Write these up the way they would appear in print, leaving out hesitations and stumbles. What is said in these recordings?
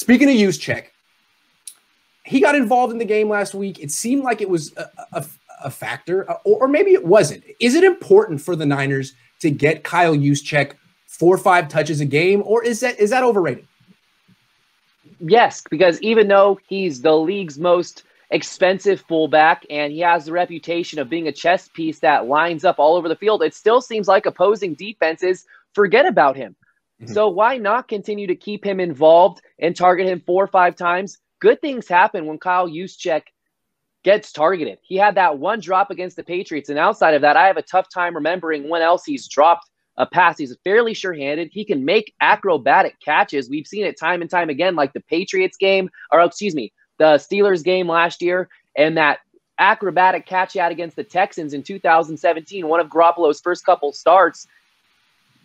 Speaking of Juszczyk, he got involved in the game last week. It seemed like it was a factor, or maybe it wasn't. Is it important for the Niners to get Kyle Juszczyk 4 or 5 touches a game, or is that overrated? Yes, because even though he's the league's most expensive fullback and he has the reputation of being a chess piece that lines up all over the field, it still seems like opposing defenses forget about him. Mm-hmm. So why not continue to keep him involved and target him 4 or 5 times? Good things happen when Kyle Juszczyk gets targeted. He had that one drop against the Patriots, and outside of that, I have a tough time remembering when else he's dropped a pass. He's fairly sure-handed. He can make acrobatic catches. We've seen it time and time again, like the Patriots game, or excuse me, the Steelers game last year, and that acrobatic catch he had against the Texans in 2017, one of Garoppolo's first couple starts.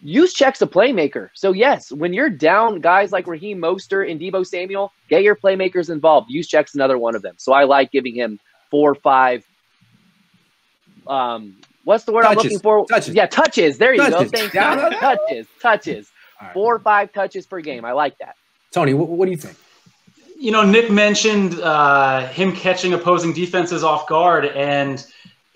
Juszczyk's a playmaker. So, yes, when you're down guys like Raheem Mostert and Deebo Samuel, get your playmakers involved. Juszczyk's another one of them. So I like giving him 4 or 5 what's the word I'm looking for? Touches. Yeah, touches. There you go. Thank Yeah. you. Touches. Right. 4 or 5 touches per game. I like that. Tony, what do you think? You know, Nick mentioned him catching opposing defenses off guard, and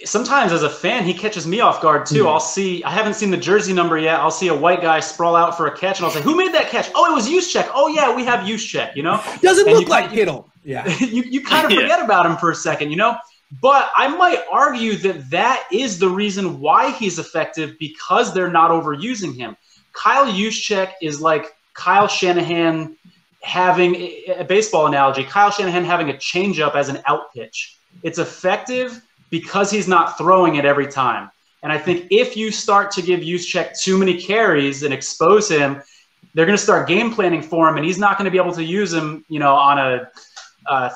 sometimes as a fan, he catches me off guard too. I haven't seen the jersey number yet. I'll see a white guy sprawl out for a catch, and I'll say, "Who made that catch?" "Oh, it was Juszczyk." "Oh yeah, we have Juszczyk." You know, doesn't look like Kittle. Yeah, you kind of forget about him for a second, you know. But I might argue that is the reason why he's effective, because they're not overusing him. Kyle Juszczyk is like Kyle Shanahan having a baseball analogy. Kyle Shanahan having a changeup as an out pitch. It's effective because he's not throwing it every time. And I think if you start to give Juszczyk too many carries and expose him, they're going to start game planning for him, and he's not going to be able to use him, you know, on a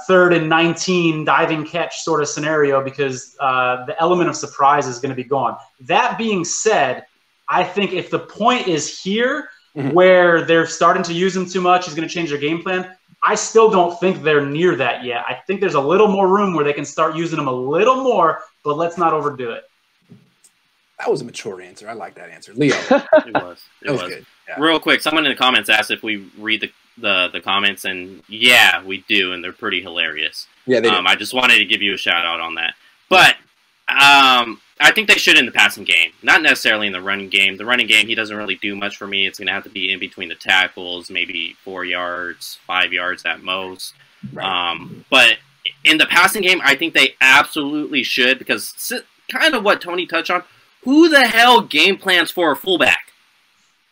3rd and 19 diving catch sort of scenario, because the element of surprise is going to be gone. That being said, I think if the point is here where they're starting to use him too much, he's going to change their game plan, I still don't think they're near that yet. I think there's a little more room where they can start using him a little more, but let's not overdo it. That was a mature answer. I like that answer. Leo. It was. It was good. Yeah. Real quick, someone in the comments asked if we read the comments, and yeah, we do, and they're pretty hilarious. Yeah, they do. I just wanted to give you a shout out on that. But I think they should in the passing game, not necessarily in the running game. The running game, he doesn't really do much for me. It's going to have to be in between the tackles, maybe 4 yards, 5 yards at most. Right. But in the passing game, I think they absolutely should, because kind of what Tony touched on, who the hell game plans for a fullback?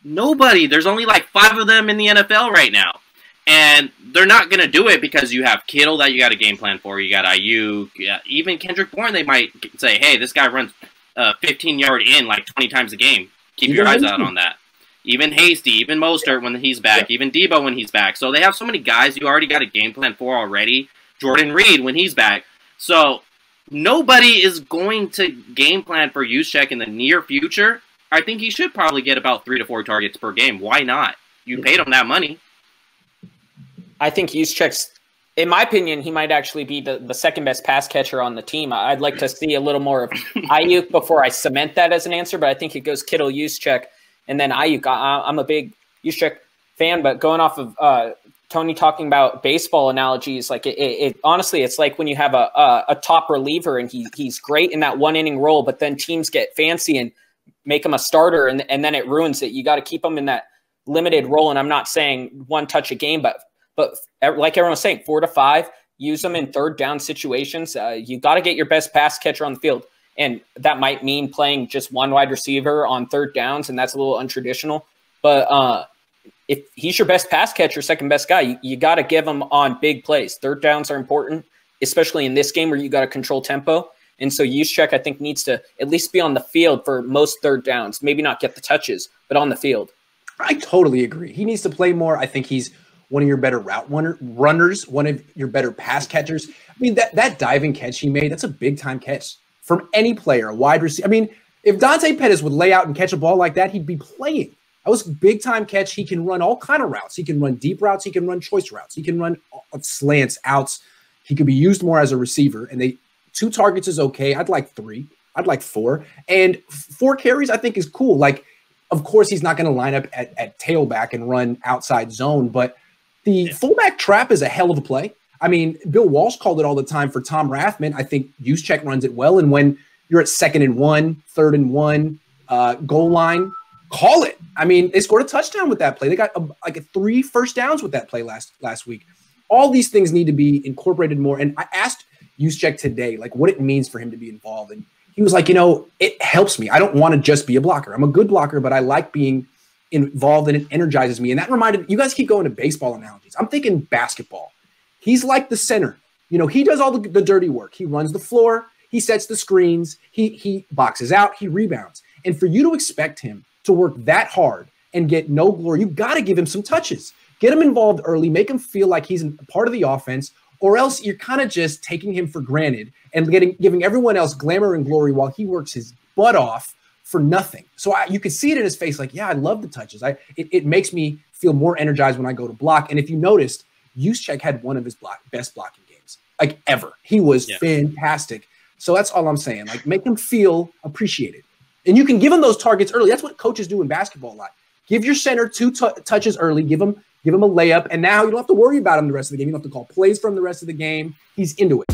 Nobody. There's only like 5 of them in the NFL right now. And they're not going to do it because you have Kittle that you got a game plan for. You got Ayuk. Even Kendrick Bourne, they might say, hey, this guy runs 15-yard in like 20 times a game. Keep your eyes out on that. Even Hasty, even Mostert when he's back, even Deebo when he's back. So they have so many guys you already got a game plan for already. Jordan Reed when he's back. So nobody is going to game plan for Juszczyk in the near future. I think he should probably get about 3 to 4 targets per game. Why not? You paid him that money. I think Juszczyk's, in my opinion, he might actually be the second best pass catcher on the team. I'd like to see a little more of Ayuk before I cement that as an answer, but I think it goes Kittle, Juszczyk, and then Ayuk. I'm a big Juszczyk fan, but going off of Tony talking about baseball analogies, like it honestly, it's like when you have a top reliever and he's great in that 1-inning role, but then teams get fancy and make him a starter, and then it ruins it. You got to keep him in that limited role, and I'm not saying 1 touch a game, but like everyone was saying, 4 to 5, use them in 3rd down situations. You got to get your best pass catcher on the field. And that might mean playing just 1 wide receiver on 3rd downs, and that's a little untraditional. But if he's your best pass catcher, second best guy, you got to give him on big plays. 3rd downs are important, especially in this game where you got to control tempo. And so Juszczyk, I think, needs to at least be on the field for most 3rd downs. Maybe not get the touches, but on the field. I totally agree. He needs to play more. I think he's one of your better route runners, one of your better pass catchers. I mean, that diving catch he made, that's a big-time catch from any player, a wide receiver. I mean, if Dante Pettis would lay out and catch a ball like that, he'd be playing. That was a big-time catch. He can run all kind of routes. He can run deep routes. He can run choice routes. He can run slants, outs. He could be used more as a receiver. And 2 targets is okay. I'd like 3. I'd like 4. And 4 carries I think is cool. Like, of course, he's not going to line up at tailback and run outside zone, but The fullback trap is a hell of a play. I mean, Bill Walsh called it all the time for Tom Rathman. I think Juszczyk runs it well. And when you're at 2nd and 1, 3rd and 1, goal line, call it. I mean, they scored a touchdown with that play. They got like 3 first downs with that play last week. All these things need to be incorporated more. And I asked Juszczyk today, like, what it means for him to be involved. And he was like, it helps me. I don't want to just be a blocker. I'm a good blocker, but I like being involved and it energizes me. And that reminded, you guys keep going to baseball analogies. I'm thinking basketball. He's like the center. He does all the dirty work. He runs the floor. He sets the screens. He boxes out. He rebounds. And for you to expect him to work that hard and get no glory, you got to give him some touches. Get him involved early. Make him feel like he's a part of the offense, or else you're kind of just taking him for granted and giving everyone else glamour and glory while he works his butt off for nothing. So you could see it in his face, like, yeah, I love the touches. It makes me feel more energized when I go to block. And if you noticed, Juszczyk had one of his best blocking games, like ever. He was fantastic. So that's all I'm saying. Like, make him feel appreciated. And you can give him those targets early. That's what coaches do in basketball a lot. Give your center 2 touches early. Give him a layup. And now you don't have to worry about him the rest of the game. You don't have to call plays from the rest of the game. He's into it.